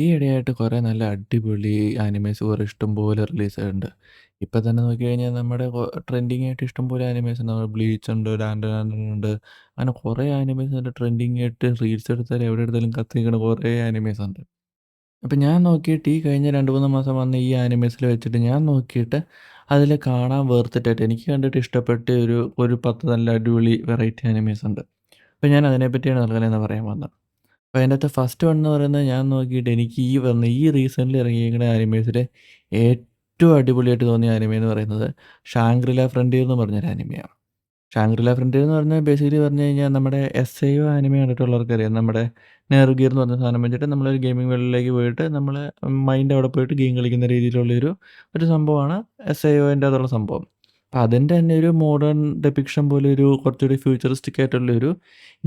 ഈയിടെയായിട്ട് കുറേ നല്ല അടിപൊളി ആനിമേസ് കുറെ ഇഷ്ടംപോലെ റിലീസായിട്ടുണ്ട്. ഇപ്പൊ തന്നെ നോക്കിക്കഴിഞ്ഞാൽ നമ്മുടെ ട്രെൻഡിങ് ആയിട്ട് ഇഷ്ടംപോലെ ആനിമേസ് ഉണ്ട്. നമ്മുടെ ബ്ലീച്ച് ഉണ്ട്, ഡാൻഡൻ ഡാൻഡൻ ഉണ്ട്. അങ്ങനെ കുറേ ആനിമേസ് ഉണ്ട് ട്രെൻഡിങ് ആയിട്ട് റീൽസ് എടുത്താലും എവിടെ എടുത്താലും കത്തി നിൽക്കുന്ന കുറേ ആനിമേസ് ഉണ്ട്. അപ്പം ഞാൻ നോക്കിയിട്ട് ഈ കഴിഞ്ഞ 2, 3 മാസം വന്ന ഈ ആനിമേസിൽ വെച്ചിട്ട് ഞാൻ നോക്കിയിട്ട് അതിൽ കാണാൻ വേർത്തിട്ടായിട്ട് എനിക്ക് കണ്ടിട്ട് ഇഷ്ടപ്പെട്ട ഒരു 10 നല്ല അടിപൊളി വെറൈറ്റി ആനിമേസ് ഉണ്ട്. അപ്പോൾ ഞാൻ അതിനെപ്പറ്റിയാണ് തൽക്കാലം പറയാൻ വന്നത്. അപ്പോൾ അതിനകത്ത് ഫസ്റ്റ് വൺ എന്ന് പറയുന്നത് ഞാൻ നോക്കിയിട്ട് എനിക്ക് ഈ റീസെൻ്റ്ലി ഇറങ്ങിയിരിക്കുന്ന ആനിമേസിലെ ഏറ്റവും അടിപൊളിയായിട്ട് തോന്നിയ ആനിമ എന്ന് പറയുന്നത് ഷാങ്ഗ്രില ഫ്രണ്ടിയർ എന്ന് പറഞ്ഞൊരു ആനിമയാണ്. ഷാങ്ഗ്രില ഫ്രണ്ടിയർ എന്ന് പറഞ്ഞാൽ ബേസിക്കലി പറഞ്ഞു കഴിഞ്ഞാൽ നമ്മുടെ എസ്എഒ ആനിമ കണ്ടിട്ടുള്ളവർക്കറിയാം. നമ്മുടെ നെർഗിയർ എന്ന് പറഞ്ഞ സാധനം വെച്ചിട്ട് നമ്മളൊരു ഗെയിമിംഗ് വേൾഡിലേക്ക് പോയിട്ട് നമ്മൾ മൈൻഡ് അവിടെ പോയിട്ട് ഗെയിം കളിക്കുന്ന ഒരു സംഭവമാണ് എസ്എഒൻ്റെ അതുള്ള സംഭവം. അപ്പം അതിൻ്റെ തന്നെ ഒരു മോഡേൺ ഡെപിക്ഷൻ പോലെ ഒരു കുറച്ചുകൂടി ഫ്യൂച്ചറിസ്റ്റിക് ആയിട്ടുള്ളൊരു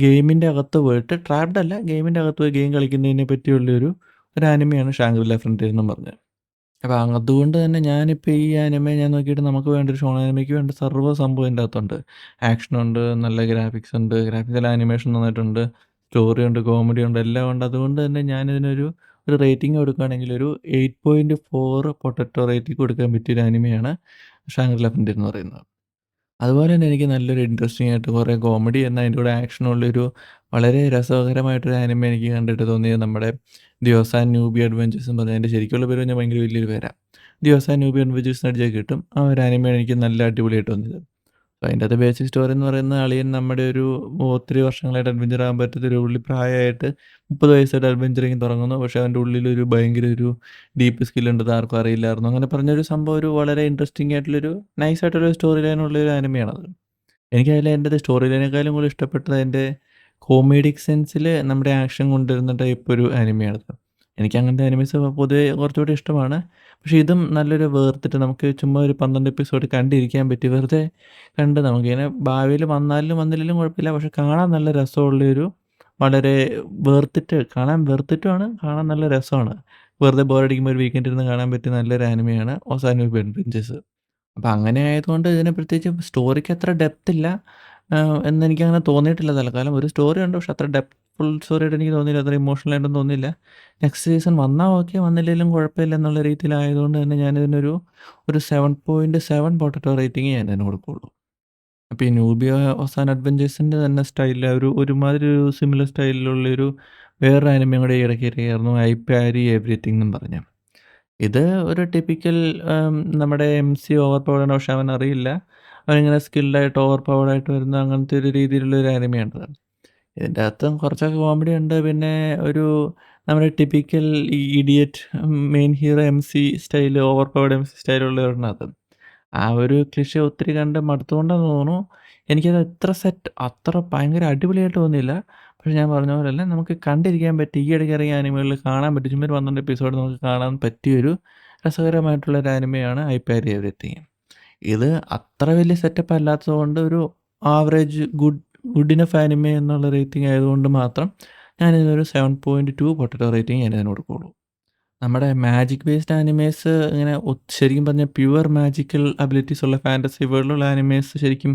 ഗെയിമിൻ്റെ അകത്ത് പോയിട്ട് ട്രാപ്ഡ് അല്ല, ഗെയിമിൻ്റെ അകത്ത് പോയി ഗെയിം കളിക്കുന്നതിനെ ഒരു ആനിമയാണ് ഷാങ്ഗ്രില ഫ്രണ്ടിയർ എന്നും പറഞ്ഞത്. അപ്പം അതുകൊണ്ട് തന്നെ ഞാനിപ്പോൾ ഈ ആനിമ ഞാൻ നോക്കിയിട്ട് നമുക്ക് വേണ്ട ഒരു ഷോൺ ആനിമയ്ക്ക് വേണ്ട സർവ്വ സംഭവം ഇതിൻ്റെ അകത്തുണ്ട്. ആക്ഷനുണ്ട്, നല്ല ഗ്രാഫിക്സ് ഉണ്ട്, ഗ്രാഫിക്കൽ ആനിമേഷൻ നന്നായിട്ടുണ്ട്, സ്റ്റോറി ഉണ്ട്, കോമഡി ഉണ്ട്, എല്ലാം ഉണ്ട്. അതുകൊണ്ട് തന്നെ ഞാനിതിനൊരു റേറ്റിംഗ് കൊടുക്കുകയാണെങ്കിൽ ഒരു 8.4 പൊട്ടറ്റോ റേറ്റിംഗ് കൊടുക്കാൻ പറ്റിയൊരു ആനിമയാണ് ഷാങ്ഗ്രില ഫ്രണ്ടിയർ എന്ന് പറയുന്നത്. അതുപോലെ തന്നെ എനിക്ക് നല്ലൊരു ഇൻട്രസ്റ്റിംഗ് ആയിട്ട് കുറേ കോമഡി എന്നാൽ അതിൻ്റെ കൂടെ ആക്ഷനുള്ളൊരു വളരെ രസകരമായിട്ടൊരു ആനിമ എനിക്ക് കണ്ടിട്ട് തോന്നിയത് നമ്മുടെ ദിയോസ് ആൻഡ് ന്യൂബി അഡ്വഞ്ചേഴ്സ് എന്ന് പറഞ്ഞാൽ അതിൻ്റെ ശരിക്കുള്ള പേര് പറഞ്ഞാൽ ഭയങ്കര വലിയൊരു പേരാണ്. ദിയോസ് ആൻഡ് ന്യൂബി അഡ്വഞ്ചേഴ്സ് അടിച്ചാൽ കിട്ടും. ആ ഒരു ആനിമയാണ് എനിക്ക് നല്ല അടിപൊളിയായിട്ട് തോന്നിയത്. അപ്പോൾ അതിൻ്റെ അകത്ത് ബേസിക് സ്റ്റോറി എന്ന് പറയുന്നത് അളിയൻ നമ്മുടെ ഒത്തിരി വർഷങ്ങളായിട്ട് അഡ്വഞ്ചർ ആകാൻ പറ്റാത്തൊരു പുള്ളി പ്രായമായിട്ട് 30 വയസ്സായിട്ട് അഡ്വഞ്ചറിങ് തുടങ്ങുന്നു. പക്ഷേ അവൻ്റെ ഉള്ളിലൊരു ഭയങ്കര ഒരു ഡീപ്പ് സ്കില്ലുണ്ടെന്ന് ആർക്കും അറിയില്ലായിരുന്നു. അങ്ങനെ പറഞ്ഞൊരു സംഭവം ഒരു വളരെ ഇൻട്രസ്റ്റിംഗ് ആയിട്ടുള്ളൊരു നൈസ് ആയിട്ടുള്ളൊരു സ്റ്റോറി ലൈനുള്ളൊരു ആനിമയാണത്. എനിക്കതിൽ എൻ്റെ സ്റ്റോറി ലൈനേക്കാളും കൂടുതൽ ഇഷ്ടപ്പെട്ടത് അതിൻ്റെ കോമഡിക് സെൻസിൽ നമ്മുടെ ആക്ഷൻ കൊണ്ടുവരുന്ന ടൈപ്പ് ഒരു ആനിമയാണത്. എനിക്ക് അങ്ങനത്തെ ആനിമീസ് പൊതുവേ കുറച്ചുകൂടി ഇഷ്ടമാണ്. പക്ഷേ ഇതും നല്ലൊരു വേർത്തിട്ട് നമുക്ക് ചുമ്മാ ഒരു 12 എപ്പിസോഡ് കണ്ടിരിക്കാൻ പറ്റി. വെറുതെ കണ്ട് നമുക്കിങ്ങനെ ഭാവിയിൽ വന്നാലും വന്നില്ലെങ്കിലും കുഴപ്പമില്ല. പക്ഷേ കാണാൻ നല്ല രസമുള്ളൊരു വളരെ കാണാൻ വെർത്തിട്ടുമാണ്, കാണാൻ നല്ല രസമാണ്. വെറുതെ ബോറടിക്കുമ്പോൾ ഒരു വീക്കെൻഡ് ഇരുന്ന് കാണാൻ പറ്റിയ നല്ലൊരു ആനിമയാണ് ഓസാനു ബെൻചസ്. അപ്പം അങ്ങനെ ആയതുകൊണ്ട് ഇതിന് പ്രത്യേകിച്ച് സ്റ്റോറിക്ക് അത്ര ഡെപ്ത് ഇല്ല എന്നെനിക്കങ്ങനെ തോന്നിയിട്ടില്ല തൽക്കാലം. ഒരു സ്റ്റോറി ഉണ്ട്. പക്ഷെ അത്ര ഡെപ്ത്ഫുൾ സ്റ്റോറിയായിട്ട് എനിക്ക് തോന്നിയില്ല. അത്ര ഇമോഷണൽ ആയിട്ടൊന്നും തോന്നിയില്ല. നെക്സ്റ്റ് സീസൺ വന്നാൽ ഓക്കെ, വന്നില്ലെങ്കിലും കുഴപ്പമില്ല എന്നുള്ള രീതിയിലായതുകൊണ്ട് തന്നെ ഒരു 7.7 പൊട്ടറ്റോ റേറ്റിംഗേ ഞാനതിന് കൊടുക്കുള്ളൂ. അപ്പോൾ ഈ നൂബിയ അവസാന അഡ്വഞ്ചേഴ്സിൻ്റെ തന്നെ സ്റ്റൈലിൽ ഒരുമാതിരി ഒരു സിമിലർ സ്റ്റൈലിലുള്ളൊരു വേറൊരു ആനിമയും കൂടെ ഈ ഇടയ്ക്ക് ഇറങ്ങിയായിരുന്നു. ഐ പാരി എവരിതിങ് എന്നും പറഞ്ഞ്. ഇത് ഒരു ടിപ്പിക്കൽ നമ്മുടെ എംസി ഓവർ പവർഡ് ആണ്. പക്ഷെ അവനറിയില്ല. അവനിങ്ങനെ സ്കിൽഡായിട്ട് ഓവർ പവർഡ് ആയിട്ട് വരുന്ന അങ്ങനത്തെ ഒരു രീതിയിലുള്ള ഒരു ആനിമയാണത്. ഇതിൻ്റെ അകത്തും കുറച്ചൊക്കെ കോമഡി ഉണ്ട്. പിന്നെ ഒരു നമ്മുടെ typical idiot main hero MC style over powered MC സ്റ്റൈലുള്ള ഒരെണ്ണത്. ആ ഒരു ക്ലിഷേ ഒത്തിരി കണ്ട് മടുത്തുകൊണ്ടാന്ന് തോന്നുന്നു. എനിക്കത് അത്ര ഭയങ്കര അടിപൊളിയായിട്ട് തോന്നിയില്ല. പക്ഷെ ഞാൻ പറഞ്ഞ പോലെയല്ല, നമുക്ക് കണ്ടിരിക്കാൻ പറ്റിയ ഈ ഇടയ്ക്ക് ഇറങ്ങിയ ആനിമകളിൽ കാണാൻ പറ്റും. ചുമ്മാ ഒരു 12 എപ്പിസോഡ് നമുക്ക് കാണാൻ പറ്റിയൊരു രസകരമായിട്ടുള്ള ഒരു ആനിമയാണ് ഐ പാരി എവരിതിങ്. ഇത് അത്ര വലിയ സെറ്റപ്പ് അല്ലാത്തതുകൊണ്ട് ഒരു ആവറേജ് ഗുഡ് ഇനഫ് ആനിമ എന്നുള്ള റേറ്റിംഗ് ആയതുകൊണ്ട് മാത്രം ഞാനിതിനൊരു 7.2 പൊട്ടറ്റോ റേറ്റിംഗ് ഞാനിതിന് കൊടുക്കുകയുള്ളൂ. നമ്മുടെ മാജിക് ബേസ്ഡ് ആനിമേസ് ഇങ്ങനെ ശരിക്കും പറഞ്ഞാൽ പ്യുവർ മാജിക്കൽ അബിലിറ്റീസ് ഉള്ള ഫാൻറ്റസി വേൾഡിലുള്ള ആനിമേസ് ശരിക്കും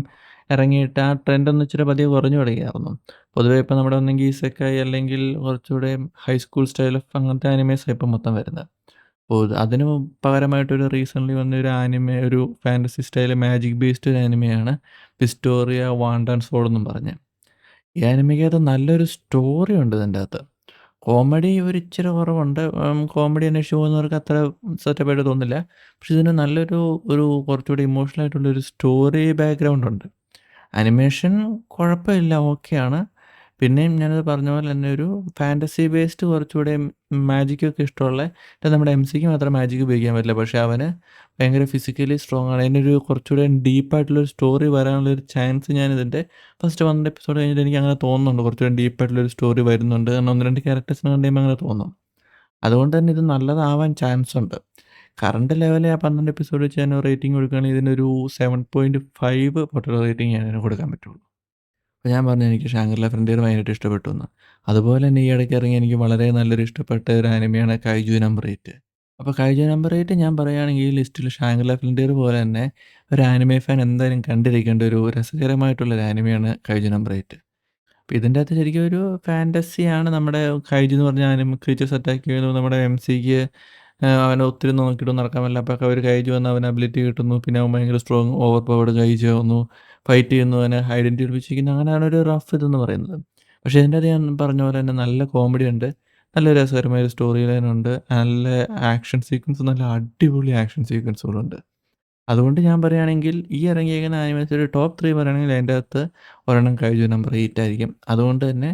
ഇറങ്ങിയിട്ട് ആ ട്രെൻഡൊന്ന് ഇച്ചിരി പതിയെ കുറഞ്ഞു തുടങ്ങിയായിരുന്നു. പൊതുവേ ഇപ്പം നമ്മുടെ ഒന്നെങ്കിൽ ഇസെക്കായി അല്ലെങ്കിൽ കുറച്ചുകൂടെ ഹൈസ്കൂൾ സ്റ്റൈൽ ഓഫ് അങ്ങനത്തെ ആനിമേസാണ് ഇപ്പം മൊത്തം വരുന്നത്. അപ്പോൾ അതിന് പകരമായിട്ടൊരു റീസെൻ്റ്ലി വന്ന ഒരു ഒരു ഫാൻറ്റസി സ്റ്റൈൽ മാജിക് ബേസ്ഡ് ഒരു ആനിമയാണ് വിസ്റ്റോറിയ വാണ്ട് ആൻഡ് സോൾ എന്നും പറഞ്ഞ്. ഈ ആനിമയ്ക്കകത്ത് നല്ലൊരു സ്റ്റോറി ഉണ്ട് ഇതിൻ്റെ അകത്ത്. കോമഡി ഒരിച്ചിരി കുറവുണ്ട്. കോമഡി അന്വേഷിച്ച് പോകുന്നവർക്ക് അത്ര സെറ്റപ്പായിട്ട് തോന്നില്ല. പക്ഷെ ഇതിന് കുറച്ചുകൂടി ഇമോഷണൽ ആയിട്ടുള്ളൊരു സ്റ്റോറി ബാക്ക്ഗ്രൗണ്ട് ഉണ്ട്. അനിമേഷൻ കുഴപ്പമില്ല, ഓക്കെയാണ്. പിന്നെയും ഞാനത് പറഞ്ഞ പോലെ തന്നെ ഒരു ഫാൻറ്റസി ബേസ്ഡ് കുറച്ചുകൂടെ മാജിക്കൊക്കെ ഇഷ്ടമുള്ള നമ്മുടെ എംസിക്ക് മാത്രം മാജിക് ഉപയോഗിക്കാൻ പറ്റില്ല. പക്ഷേ അവന് ഭയങ്കര ഫിസിക്കലി സ്ട്രോങ് ആണ്. അതിനൊരു കുറച്ചുകൂടെ ഡീപ്പായിട്ടുള്ളൊരു സ്റ്റോറി വരാനുള്ളൊരു ചാൻസ് ഞാനിതിൻ്റെ ഫസ്റ്റ് 12 എപ്പിസോഡ് കഴിഞ്ഞിട്ട് എനിക്കങ്ങനെ തോന്നുന്നുണ്ട്. കുറച്ചുകൂടെ ഡീപ്പായിട്ടുള്ളൊരു സ്റ്റോറി വരുന്നുണ്ട്. കാരണം 1, 2 ക്യാരക്ടേഴ്സിനെ കണ്ട് കഴിയുമ്പോൾ അങ്ങനെ തോന്നും. അതുകൊണ്ട് തന്നെ ഇത് നല്ലതാവാൻ ചാൻസ് ഉണ്ട്. കറണ്ട് ലെവലിൽ ആ 12 എപ്പിസോഡ് വെച്ച് ഞാൻ റേറ്റിംഗ് കൊടുക്കുകയാണെങ്കിൽ ഇതിനൊരു 7.5 പൊട്ടറ്റോ റേറ്റിംഗ് ഞാനതിന് കൊടുക്കാൻ പറ്റുള്ളൂ. അപ്പോൾ ഞാൻ പറഞ്ഞു എനിക്ക് ഷാങ്ഗ്രില ഫ്രണ്ടിയർ ഭയങ്കരമായിട്ട് ഇഷ്ടപ്പെട്ടു എന്ന്. അതുപോലെ തന്നെ ഈ ഇടയ്ക്ക് ഇറങ്ങി എനിക്ക് വളരെ നല്ലൊരു ഇഷ്ടപ്പെട്ട ഒരു ആനിമയാണ് കൈജു നമ്പർ 8. അപ്പോൾ കൈജു നമ്പർ 8 ഞാൻ പറയുകയാണെങ്കിൽ ഈ ലിസ്റ്റിൽ ഷാങ്ഗ്രില ഫ്രണ്ടിയർ പോലെ തന്നെ ഒരു ആനിമെ ഫാൻ എന്തായാലും കണ്ടിരിക്കേണ്ട ഒരു രസകരമായിട്ടുള്ളൊരു ആനിമയാണ് കൈജു നമ്പർ 8. ഇതിൻ്റെ അകത്ത് ശരിക്കും ഒരു ഫാന്റസിയാണ് നമ്മുടെ കൈജു എന്ന് പറഞ്ഞ ക്രീച്ചേഴ്സ് അറ്റാക്ക് ചെയ്യുന്നു. നമ്മുടെ എംസിക്ക് അവനെ ഒത്തിരി നോക്കിയിട്ട് നടക്കാൻ പറ്റില്ല. അപ്പോഴൊക്കെ ഒരു കൈജു വന്ന് അവന് അബിലിറ്റി കിട്ടുന്നു. പിന്നെ അവൻ ഭയങ്കര സ്ട്രോങ് ഓവർ പവർഡ് കൈജു ആവുന്നു. ഫൈറ്റ് ചെയ്യുന്നു. അവനെ ഐഡന്റിറ്റി പിടിപ്പിച്ചിരിക്കുന്നു. അങ്ങനെയാണ് ഒരു റഫ് ഇതെന്ന് പറയുന്നത്. പക്ഷേ ഇതിൻ്റെ അത് ഞാൻ പറഞ്ഞ പോലെ തന്നെ നല്ല കോമഡി ഉണ്ട്. നല്ല രസകരമായ ഒരു സ്റ്റോറി ലൈൻ ഉണ്ട്. നല്ല ആക്ഷൻ സീക്വൻസ് നല്ല അടിപൊളി ആക്ഷൻ സീക്വൻസുകളുണ്ട്. അതുകൊണ്ട് ഞാൻ പറയുകയാണെങ്കിൽ ഈ ഇറങ്ങിയേക്കുന്ന ആനിമേസ് ഒരു ടോപ്പ് 3 പറയുകയാണെങ്കിൽ അതിൻ്റെ അകത്ത് ഒരെണ്ണം കൈജു നമ്പർ 8 ആയിരിക്കും. അതുകൊണ്ട് തന്നെ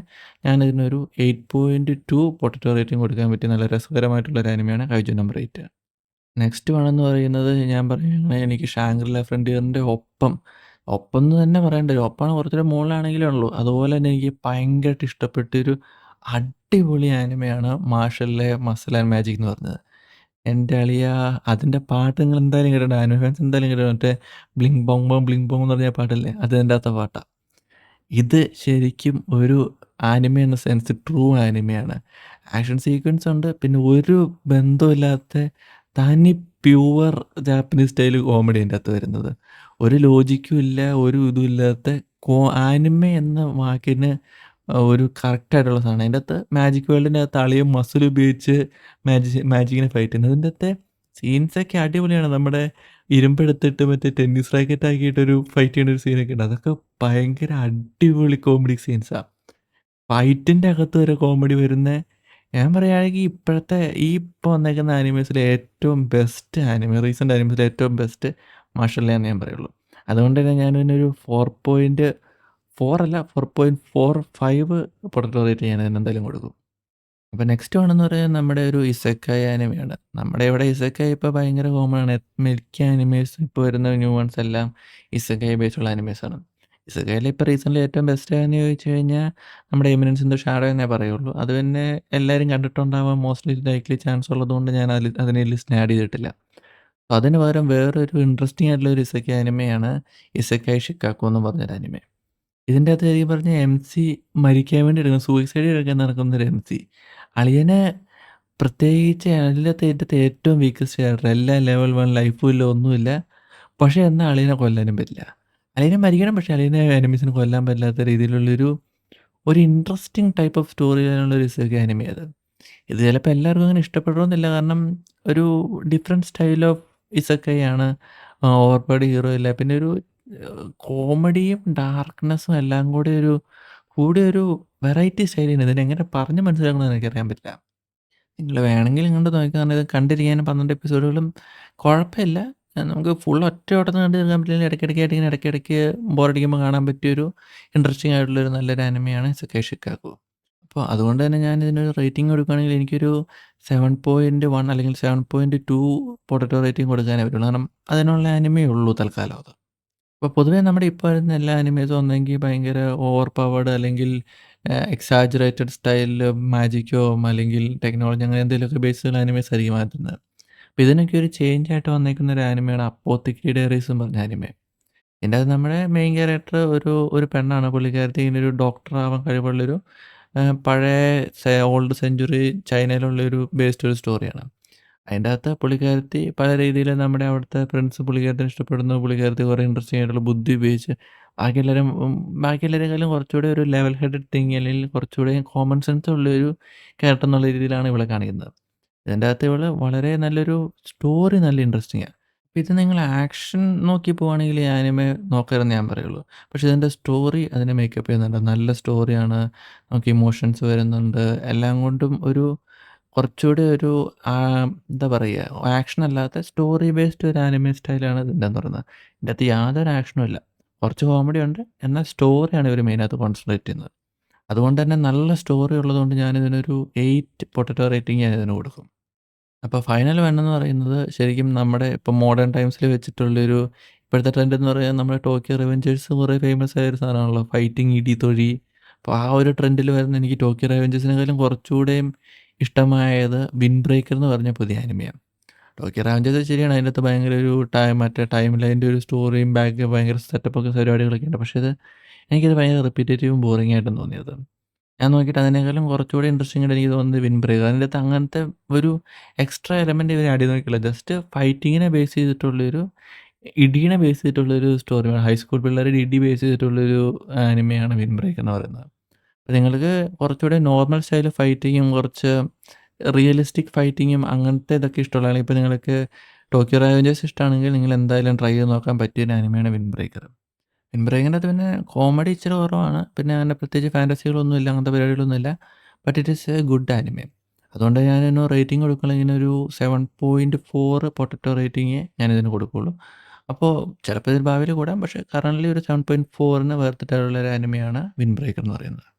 ഞാനിതിനൊരു 8.2 പൊട്ടറ്റോ റേറ്റിംഗ് കൊടുക്കാൻ പറ്റിയ നല്ല രസകരമായിട്ടുള്ള ഒരു ആനിമയാണ് കൈജു നമ്പർ 8. നെക്സ്റ്റ് വൺ എന്ന് പറയുന്നത് ഞാൻ പറയുകയാണെങ്കിൽ എനിക്ക് ഷാങ്ഗ്രില ഫ്രണ്ടിയറിൻ്റെ ഒപ്പം. ഒപ്പം എന്ന് തന്നെ പറയേണ്ട വരും. ഒപ്പാണ് കുറച്ചുകൂടെ മുകളിലാണെങ്കിലേ ഉള്ളൂ. അതുപോലെ തന്നെ എനിക്ക് ഭയങ്കരമായിട്ട് ഇഷ്ടപ്പെട്ടൊരു അടിപൊളി ആനിമയാണ് മാർഷലിലെ മസിൽ ആൻഡ് മാജിക് എന്ന് പറഞ്ഞത്. എൻ്റെ അളിയാ അതിൻ്റെ പാട്ട് നിങ്ങൾ എന്തായാലും കേട്ടിട്ടുണ്ട്. ആനിമേ ഫാൻസ് എന്തായാലും കേട്ടിട്ടുണ്ട്. മറ്റേ ബ്ലിങ് ബോങ് ബോങ് ബ്ലിങ് ബോങ് എന്ന് പറഞ്ഞ പാട്ടില്ലേ? അത് ഇതിൻ്റകത്തെ പാട്ടാ. ഇത് ശരിക്കും ഒരു ആനിമെ എന്ന സെൻസ് ട്രൂ ആനിമയാണ്. ആക്ഷൻ സീക്വൻസ് ഉണ്ട്. പിന്നെ ഒരു ബന്ധവുമില്ലാത്ത തനി പ്യുവർ ജാപ്പനീസ് സ്റ്റൈൽ കോമഡി അതിൻ്റകത്ത് വരുന്നത്. ഒരു ലോജിക്കും ഇല്ല. ഒരു ഇതും ഇല്ലാത്ത ആനിമെ എന്ന വാക്കിന് ഒരു കറക്റ്റായിട്ടുള്ള സാധനം. അതിൻ്റകത്ത് മാജിക് വേൾഡിൻ്റെ അകത്ത് അളിയൻ മസിൽ ഉപയോഗിച്ച് മാജിക്കിനെ ഫൈറ്റ് ചെയ്യുന്നത്. അതിൻ്റകത്തെ സീൻസൊക്കെ അടിപൊളിയാണ്. നമ്മുടെ ഇരുമ്പെടുത്തിട്ട് മറ്റേ ടെന്നീസ് റാക്കറ്റ് ആക്കിയിട്ടൊരു ഫൈറ്റ് ചെയ്യുന്ന ഒരു സീനൊക്കെ ഉണ്ട്. അതൊക്കെ ഭയങ്കര അടിപൊളി കോമഡി സീൻസാ. ഫൈറ്റിൻ്റെ അകത്ത് വരെ കോമഡി വരുന്ന ഞാൻ പറയുകയാണെങ്കിൽ ഇപ്പോഴത്തെ ഈ ഇപ്പോൾ വന്നേക്കുന്ന ആനിമേസിലെ ഏറ്റവും ബെസ്റ്റ് ആനിമെ റീസെൻ്റ് ആനിമേസിലെ ഏറ്റവും ബെസ്റ്റ് മാർഷലിയാന്ന് ഞാൻ പറയുള്ളൂ. അതുകൊണ്ട് തന്നെ ഞാനിതിനൊരു 4.4 അല്ല 4.45 പൊട്ടറ്റോ റേറ്റ് ഞാൻ എന്തായാലും കൊടുക്കും. അപ്പോൾ നെക്സ്റ്റ് വണെന്ന് പറയുന്നത് നമ്മുടെ ഒരു ഇസെക്കായ് ആനിമയാണ്. നമ്മുടെ ഇവിടെ ഇസെക്കായ് ഇപ്പോൾ ഭയങ്കര കോമൺ ആണ്. മിക്ക ആനിമേസ് ഇപ്പോൾ വരുന്ന ന്യൂ വൺസ് എല്ലാം ഇസെക്കായ് ബേസ്ഡുള്ള ആനിമേസാണ്. ഇസെക്കായിൽ ഇപ്പോൾ റീസെൻ്റ്ലി ഏറ്റവും ബെസ്റ്റ് ആയെന്ന് ചോദിച്ചു കഴിഞ്ഞാൽ നമ്മുടെ എമിനൻസ് ഇൻ ദ ഷാഡോ എന്നേ പറയുള്ളൂ. അത് പിന്നെ എല്ലാവരും കണ്ടിട്ടുണ്ടാവാൻ മോസ്റ്റ്ലി ലൈക്ലി ചാൻസ് ഉള്ളതുകൊണ്ട് ഞാൻ അതിനെ ലിസ്റ്റ് ആഡ് ചെയ്തിട്ടില്ല. അപ്പോൾ അതിന് പകരം വേറൊരു ഇൻട്രസ്റ്റിംഗ് ആയിട്ടുള്ള ഒരു ഇസെക്കായ് ആനിമയാണ് ഇസെക്കായ് ഷിക്കാക്കോ എന്ന് പറഞ്ഞൊരു ആനിമെ. ഇതിൻ്റെ അകത്ത് ശരിക്കും പറഞ്ഞാൽ എംസി മരിക്കാൻ വേണ്ടി എടുക്കുന്ന സൂയിസൈഡ് എടുക്കാൻ നടക്കുന്നൊരു എംസി. അളിയനെ പ്രത്യേകിച്ച് അതിൻ്റകത്തെ ഏറ്റവും വീക്കസ്റ്റ് ക്യാരക്ടർ. എല്ലാം ലെവൽ 1 ലൈഫും ഇല്ല ഒന്നുമില്ല. പക്ഷേ എന്നാൽ അളിയനെ കൊല്ലാനും പറ്റില്ല. അളിയനെ മരിക്കണം പക്ഷേ അളിയനെ എനിമീസിനെ കൊല്ലാൻ പറ്റാത്ത രീതിയിലുള്ളൊരു ഇൻട്രസ്റ്റിംഗ് ടൈപ്പ് ഓഫ് സ്റ്റോറി ലൈനുള്ളൊരു ഇസെക്കായ് ആനിമെ അത്. ഇത് ചിലപ്പോൾ എല്ലാവർക്കും അങ്ങനെ ഇഷ്ടപ്പെടണമെന്നില്ല. കാരണം ഒരു ഡിഫറെൻറ്റ് സ്റ്റൈൽ ഓഫ് ഇസെക്കായ് ആണ്. ഓവർ പവർഡ് ഹീറോ ഇല്ല. പിന്നെ ഒരു കോമഡിയും ഡാർക്ക്നെസ്സും എല്ലാം കൂടി കൂടിയൊരു വെറൈറ്റി സ്റ്റൈലാണ്. ഇതിനെങ്ങനെ പറഞ്ഞ് മനസ്സിലാക്കണമെന്ന് എനിക്കറിയാൻ പറ്റില്ല. നിങ്ങൾ വേണമെങ്കിൽ കണ്ട് നോക്കുക. കാരണം ഇത് കണ്ടിരിക്കാൻ 12 എപ്പിസോഡുകളും കുഴപ്പമില്ല. നമുക്ക് ഫുൾ ഒറ്റ ഓട്ടത്തിന് കണ്ട് തീർക്കാൻ പറ്റില്ലെങ്കിൽ ഇടയ്ക്കിടയ്ക്കായിട്ട് ഇങ്ങനെ ഇടയ്ക്കിടയ്ക്ക് ബോറടിക്കുമ്പോൾ കാണാൻ പറ്റിയൊരു ഇൻട്രസ്റ്റിംഗ് ആയിട്ടുള്ളൊരു നല്ലൊരു ആനിമയാണ് ഇസെക്കായ് ഷിക്കാഗോ. അപ്പോൾ അതുകൊണ്ട് തന്നെ ഞാൻ ഇതിനൊരു റേറ്റിംഗ് കൊടുക്കുകയാണെങ്കിൽ എനിക്കൊരു 7.1 അല്ലെങ്കിൽ 7.2 പൊട്ടറ്റോ റേറ്റിംഗ് കൊടുക്കാനേ പറ്റുള്ളൂ. കാരണം അതിനുള്ള ആനിമയേ ഉള്ളൂ തൽക്കാലം അത്. അപ്പോൾ പൊതുവേ നമ്മുടെ ഇപ്പോൾ വരുന്ന എല്ലാ അനിമേസും ഒന്നെങ്കിൽ ഭയങ്കര ഓവർ പവർഡ് അല്ലെങ്കിൽ എക്സാജറേറ്റഡ് സ്റ്റൈലിൽ മാജിക്കോ അല്ലെങ്കിൽ ടെക്നോളജി അങ്ങനെ എന്തെങ്കിലുമൊക്കെ ബേസ്ഡുള്ള അനിമേസ് ആയിരിക്കും മാറ്റുന്നത്. അപ്പോൾ ഇതിനൊക്കെ ഒരു ചേഞ്ച് ആയിട്ട് വന്നേക്കുന്ന ഒരു ആനിമയാണ് അപ്പോത്തിക്കി ഡയറീസ് എന്ന് പറഞ്ഞ ആനിമെ. ഇതിൻ്റെ അത് നമ്മുടെ മെയിൻ ക്യാരക്ടർ ഒരു പെണ്ണാണ്. പുള്ളിക്കാരത്തി ഇങ്ങനെ ഒരു ഡോക്ടർ ആവാൻ കഴിവുള്ളൊരു പഴയ ഓൾഡ് സെഞ്ച്വറി ചൈനയിലുള്ളൊരു ബേസ്ഡ് ഒരു സ്റ്റോറിയാണ്. അതിൻ്റെ അകത്ത് പുള്ളിക്കാരത്തി പല രീതിയിൽ നമ്മുടെ അവിടുത്തെ ഫ്രണ്ട്സ് പുള്ളിക്കാരത്തിനെ ഇഷ്ടപ്പെടുന്നു. പുള്ളിക്കാരത്തി കുറേ ഇൻട്രസ്റ്റിംഗ് ആയിട്ടുള്ള ബുദ്ധി ഉപയോഗിച്ച് ബാക്കിയെല്ലാവരെക്കാളും കുറച്ചുകൂടി ഒരു ലെവൽ ഹെഡഡ് തിങ് അല്ലെങ്കിൽ കുറച്ചുകൂടി കോമൺ സെൻസ് ഉള്ളൊരു ക്യാരക്ടർ എന്നുള്ള രീതിയിലാണ് ഇവളെ കാണിക്കുന്നത്. ഇതിൻ്റെ അകത്ത് ഇവള് വളരെ നല്ലൊരു സ്റ്റോറി നല്ല ഇൻട്രസ്റ്റിംഗാണ്. അപ്പോൾ ഇത് നിങ്ങൾ ആക്ഷൻ നോക്കി പോവുകയാണെങ്കിൽ ഈ ആനിമെ നോക്കരുതെന്ന് ഞാൻ പറയുള്ളൂ. പക്ഷേ ഇതിൻ്റെ സ്റ്റോറി അതിനെ മേക്കപ്പ് ചെയ്യുന്നുണ്ട്. നല്ല സ്റ്റോറിയാണ്. നമുക്ക് ഇമോഷൻസ് വരുന്നുണ്ട്. എല്ലാം കൊണ്ടും കുറച്ചുകൂടി എന്താ പറയുക ആക്ഷൻ അല്ലാത്ത സ്റ്റോറി ബേസ്ഡ് ഒരു ആനിമെ സ്റ്റൈലാണ് ഇതിൻ്റെന്ന് പറയുന്നത്. ഇതിൻ്റെ അകത്ത് യാതൊരു ആക്ഷനും ഇല്ല. കുറച്ച് കോമഡി ഉണ്ട്. എന്നാൽ സ്റ്റോറിയാണ് ഇവർ മെയിനായിട്ട് കോൺസെൻട്രേറ്റ് ചെയ്യുന്നത്. അതുകൊണ്ട് തന്നെ നല്ല സ്റ്റോറി ഉള്ളതുകൊണ്ട് ഞാനിതിനൊരു 8 പൊട്ടറ്റോ റേറ്റിംഗ് ഞാനിതിന് കൊടുക്കും. അപ്പോൾ ഫൈനൽ വൺ എന്ന് പറയുന്നത് ശരിക്കും നമ്മുടെ ഇപ്പോൾ മോഡേൺ ടൈംസിൽ വെച്ചിട്ടുള്ളൊരു ഇപ്പോഴത്തെ ട്രെൻഡ് എന്ന് പറയുന്നത് നമ്മുടെ ടോക്കിയോ റിവെഞ്ചേഴ്സ് കുറേ ഫേമസ് ആയ ഒരു സാധനമാണല്ലോ. ഫൈറ്റിംഗ് ഇടി തൊഴി. അപ്പോൾ ആ ഒരു ട്രെൻഡിൽ വരുന്ന എനിക്ക് ടോക്കിയോ റിവെഞ്ചേഴ്സിനെക്കാളും കുറച്ചുകൂടെയും ഇഷ്ടമായത് വിൻഡ് ബ്രേക്കർ എന്ന് പറഞ്ഞ പുതിയ ആനിമയാണ്. ടോക്കിയോ റിവെഞ്ചേഴ്സ് ശരിയാണ്. അതിനകത്ത് ഭയങ്കര ഒരു മറ്റേ ടൈം ലൈൻ്റെ ഒരു സ്റ്റോറിയും ബാക്ക് ഭയങ്കര സെറ്റപ്പൊക്കെ പരിപാടികളൊക്കെ ഉണ്ട്. പക്ഷേ എനിക്കത് ഭയങ്കര റിപ്പീറ്റേറ്റീവും ബോറിംഗ് ആയിട്ടും തോന്നിയത്. ഞാൻ നോക്കിയിട്ട് അതിനേക്കാളും കുറച്ചുകൂടി ഇൻട്രസ്റ്റിംഗ് ആയിട്ട് എനിക്ക് തോന്നുന്നത് വിൻഡ് ബ്രേക്കർ. അതിൻ്റെ അകത്ത് അങ്ങനത്തെ ഒരു എക്സ്ട്രാ എലമെൻ്റ് ഇവർ ആഡ് ചെയ്ത് നോക്കിയില്ല. ജസ്റ്റ് ഫൈറ്റിങ്ങിനെ ബേസ് ചെയ്തിട്ടുള്ളൊരു ഇടീനെ ബേസ് ചെയ്തിട്ടുള്ളൊരു സ്റ്റോറിയാണ്. ഹൈസ്കൂൾ പിള്ളേരുടെ ഇടി ബേസ് ചെയ്തിട്ടുള്ളൊരു ആനിമയാണ് വിൻഡ് ബ്രേക്കർ എന്ന് പറയുന്നത്. അപ്പോൾ നിങ്ങൾക്ക് കുറച്ചുകൂടെ നോർമൽ സ്റ്റൈൽ ഫൈറ്റിങ്ങും കുറച്ച് റിയലിസ്റ്റിക് ഫൈറ്റിങ്ങും അങ്ങനത്തെ ഇതൊക്കെ ഇഷ്ടമുള്ളതാണ്. ഇപ്പോൾ നിങ്ങൾക്ക് ടോക്കിയോ റിവെഞ്ചേഴ്സ് ഇഷ്ടമാണെങ്കിൽ നിങ്ങൾ എന്തായാലും ട്രൈ ചെയ്ത് നോക്കാൻ പറ്റിയൊരു ആനിമയാണ് വിൻഡ് ബ്രേക്കർ. വിൻഡ് ബ്രേക്കിനകത്ത് പിന്നെ കോമഡി ഇച്ചിരി കുറവാണ്. പിന്നെ അങ്ങനെ പ്രത്യേകിച്ച് ഫാന്റസികളൊന്നുമില്ല. അങ്ങനത്തെ പരിപാടികളൊന്നുമില്ല. But it is a good anime. അതുകൊണ്ട് ഞാനിതിന് റേറ്റിംഗ് കൊടുക്കുകയാണെങ്കിൽ ഒരു 7.4 പൊട്ടറ്റോ റേറ്റിംഗേ ഞാനിതിന് കൊടുക്കുകയുള്ളൂ. അപ്പോൾ ചിലപ്പോൾ ഇത് ഭാവിയിൽ കൂടാം. പക്ഷേ കറന്റ്ലി ഒരു 7.4ന് വർത്തിട്ടുള്ള ഒരു ആനിമയാണ് വിൻഡ് ബ്രേക്കർ എന്ന് പറയുന്നത്.